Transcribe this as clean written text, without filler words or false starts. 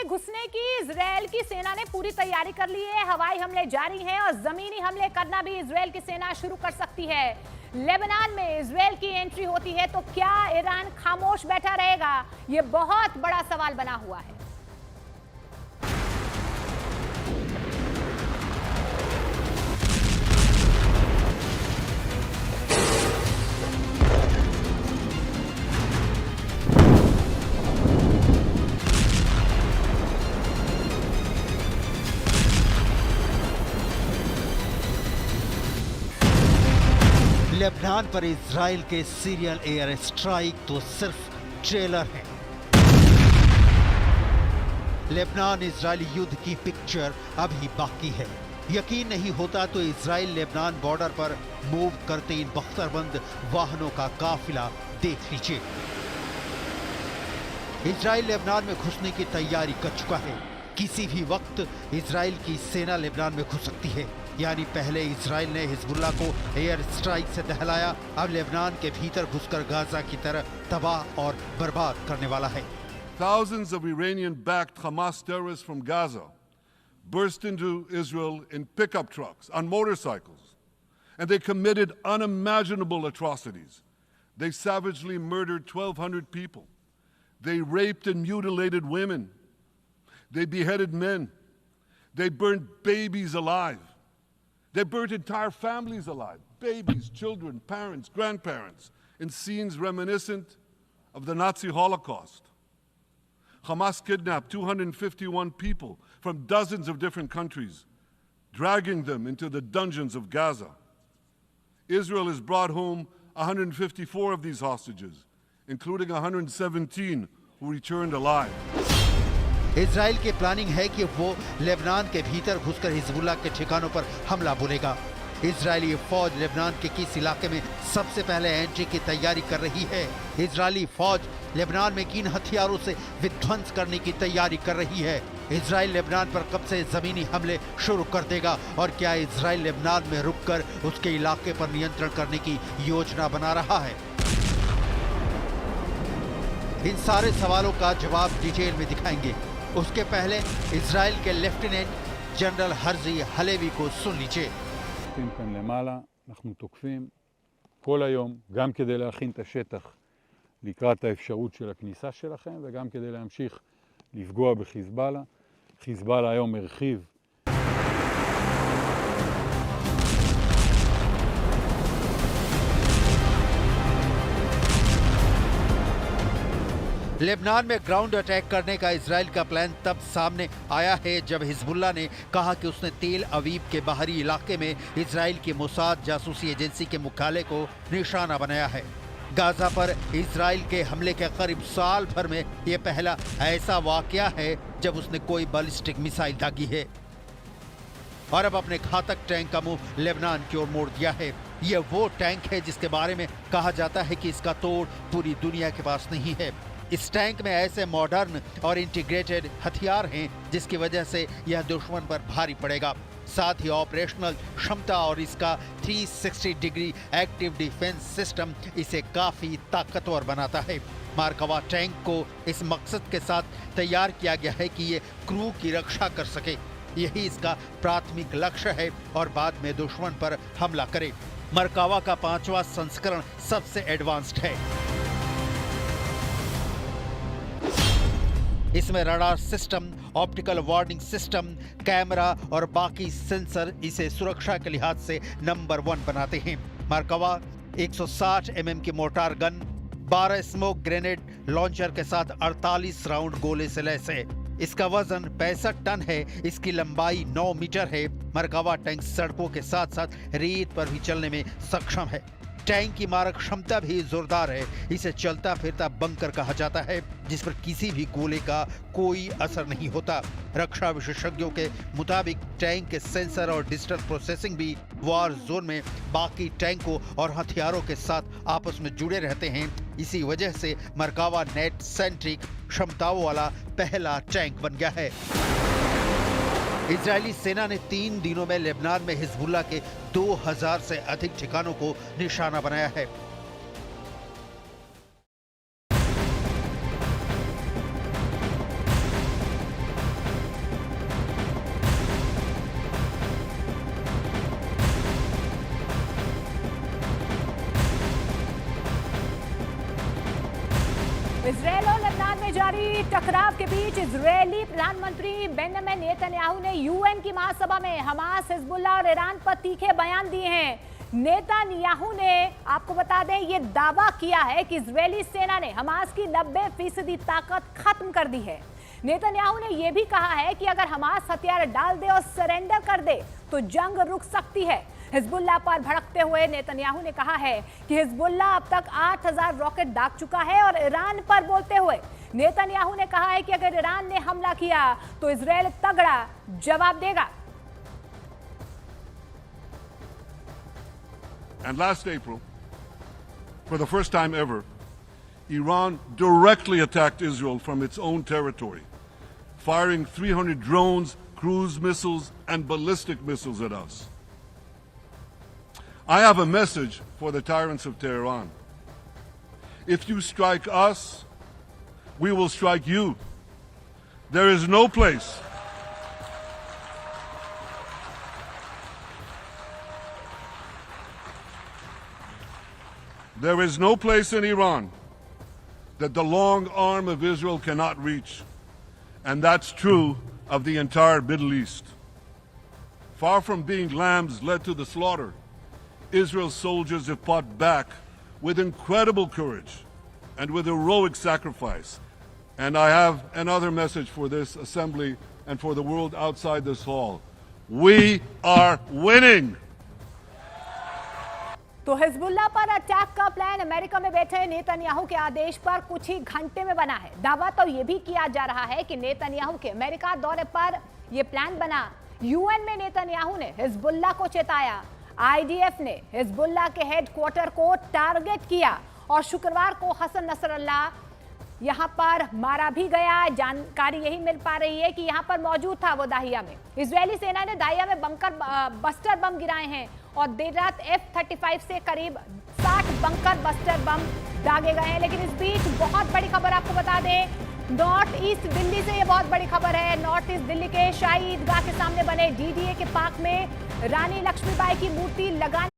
में घुसने की इजरायल की सेना ने पूरी तैयारी कर ली है। हवाई हमले जारी हैं और जमीनी हमले करना भी इजरायल की सेना शुरू कर सकती है। लेबनान में इजरायल की एंट्री होती है तो क्या ईरान खामोश बैठा रहेगा? यह बहुत बड़ा सवाल बना हुआ है। लेबनान पर इजराइल के सीरियल एयर स्ट्राइक तो सिर्फ ट्रेलर है। लेबनान इजरायली युद्ध की पिक्चर अभी बाकी है। यकीन नहीं होता तो इजराइल लेबनान बॉर्डर पर मूव करते इन बख्तरबंद वाहनों का काफिला देख लीजिए। इजराइल लेबनान में घुसने की तैयारी कर चुका है। किसी भी वक्त इजराइल की सेना लेबनान में घुस सकती है। यानी पहले इजराइल ने हिजबुल्लाह को एयर स्ट्राइक से दहलाया, अब लेबनान के भीतर घुसकर गाजा की तरह तबाह और बर्बाद करने वाला है। Thousands of Iranian-backed Hamas terrorists from Gaza burst into Israel in pickup trucks, on motorcycles, and they committed unimaginable atrocities. They savagely murdered 1,200 people. They raped and mutilated women. They beheaded men. They burned babies alive. They burnt entire families alive, babies, children, parents, grandparents, in scenes reminiscent of the Nazi Holocaust. Hamas kidnapped 251 people from dozens of different countries, dragging them into the dungeons of Gaza. Israel has brought home 154 of these hostages, including 117 who returned alive. Israel की planning है कि वो Lebanon के भीतर घुसकर Hezbollah के ठिकानों पर हमला बोलेगा। इजरायली फौज लेबनान के किस इलाके में सबसे पहले एंट्री की तैयारी कर रही है? इजरायली फौज लेबनान में किन हथियारों से विध्वंस करने की तैयारी कर रही है? इजराइल लेबनान पर कब से जमीनी हमले शुरू कर देगा और क्या इजराइल लेबनान में रुककर उसके इलाके पर नियंत्रण करने की योजना बना रहा है? इन सारे सवालों का जवाब डिटेल में दिखाएंगे। उसके पहले इजराइल के लेफ्टिनेंट जनरल हर्जी हलेवी को सुन लीजिए। כאן למעלה, אנחנו תוקפים כל היום, גם כדי להכין את השטח לקראת האפשרות של הכניסה שלכם, וגם כדי להמשיך לפגוע בחיזבאללה. חיזבאללה היום הרחיב लेबनान में ग्राउंड अटैक करने का इजराइल का प्लान तब सामने आया है जब हिजबुल्लाह ने कहा कि उसने तेल अवीव के बाहरी इलाके में इजराइल की मोसाद जासूसी एजेंसी के मुख्यालय को निशाना बनाया है। गाजा पर इजराइल के हमले के करीब साल भर में यह पहला ऐसा वाकया है जब उसने कोई बैलिस्टिक मिसाइल दागी है और अब अपने घातक टैंक का मुंह लेबनान की ओर मोड़ दिया है। यह वो टैंक है जिसके बारे में कहा जाता है कि इसका तोड़ पूरी दुनिया के पास नहीं है। इस टैंक में ऐसे मॉडर्न और इंटीग्रेटेड हथियार हैं जिसकी वजह से यह दुश्मन पर भारी पड़ेगा। साथ ही ऑपरेशनल क्षमता और इसका 360 डिग्री एक्टिव डिफेंस सिस्टम इसे काफी ताकतवर बनाता है। मार्कवा टैंक को इस मकसद के साथ तैयार किया गया है कि ये क्रू की रक्षा कर सके। यही इसका प्राथमिक लक्ष्य है और बाद में दुश्मन पर हमला करे। मरकावा का 5वां संस्करण सबसे एडवांस्ड है। इसमें radar system, optical warning system, camera और बाकी सेंसर इसे सुरक्षा के लिहाज से नंबर 1 बनाते हैं। मरकावा 160 mm की mortar gun, 12 smoke grenade launcher के साथ 48 राउंड गोले से लैस है। इसका वजन 65 टन है। इसकी लंबाई 9 मीटर है। मरकावा टैंक सड़कों के साथ साथ रेत पर भी चलने में सक्षम है। टैंक की मारक क्षमता भी जोरदार है। इसे चलता फिरता बंकर कहा जाता है जिस पर किसी भी गोले का कोई असर नहीं होता। रक्षा विशेषज्ञों के मुताबिक टैंक के सेंसर और डिजिटल प्रोसेसिंग भी वार जोन में बाकी टैंकों और हथियारों के साथ आपस में जुड़े रहते हैं। इसी वजह से मरकावा नेट सेंट्रिक क्षमताओं वाला पहला टैंक बन गया है। इजरायली सेना ने 3 दिनों में लेबनान में हिजबुल्लाह के 2000 से अधिक ठिकानों को निशाना बनाया है। इजरायल और लेबनान में जारी टकराव के बीच इजरायली प्रधानमंत्री बेंजामिन नेतन्याहू ने यूएन की महासभा में हमास, हिजबुल्लाह और ईरान पर तीखे बयान दिए हैं। नेतन्याहू ने, आपको बता दें, ये दावा किया है कि इजरायली सेना ने हमास की 90% ताकत खत्म कर दी है। नेतन्याहू ने यह भी कहा है कि अगर हमास हथियार डाल दे और सरेंडर कर दे तो जंग रुक सकती है। हिजबुल्लाह पर भड़कते हुए नेतन्याहू ने कहा है कि हिजबुल्लाह अब तक 8000 रॉकेट दाग चुका है और ईरान पर बोलते हुए नेतन्याहू ने कहा है कि अगर ईरान ने हमला किया तो इजरायल तगड़ा जवाब देगा। And last April, for the first time ever, Iran directly attacked Israel from its own territory, firing 300 drones, cruise missiles, and ballistic missiles at us. I have a message for the tyrants of Tehran. If you strike us, we will strike you. There is no place. There is no place in Iran that the long arm of Israel cannot reach. And that's true of the entire Middle East. Far from being lambs led to the slaughter, Israel's soldiers have fought back with incredible courage and with heroic sacrifice. And I have another message for this assembly and for the world outside this hall. We are winning! तो Hezbollah पर attack का plan America में बैठे Netanyahu के आदेश पर कुछ ही घंटे में बना है। दावा तो यह भी किया जा रहा है कि नेतन्याहू के अमेरिका दौरे पर यह प्लान बना। यूएन में नेतन्याहू ने हिजबुल्लाह को चेताया। आईडीएफ ने हिजबुल्लाह के हेडक्वार्टर को टारगेट किया और शुक्रवार को हसन नसरल्लाह यहां पर मारा भी गया। जानकारी यही मिल पा रही है कि यहां पर मौजूद था वो दाहिया में। इजरायली सेना ने दाहिया में बस्टर बम गिराए हैं और देर रात F-35 से करीब 60 बंकर बस्टर बम दागे गए हैं। लेकिन इस बीच बहुत बड़ी खबर आपको बता दें, नॉर्थ ईस्ट दिल्ली से ये बहुत बड़ी खबर है। नॉर्थ ईस्ट दिल्ली के शाही ईदगाह के सामने बने डीडीए के पार्क में रानी लक्ष्मीबाई की मूर्ति लगाने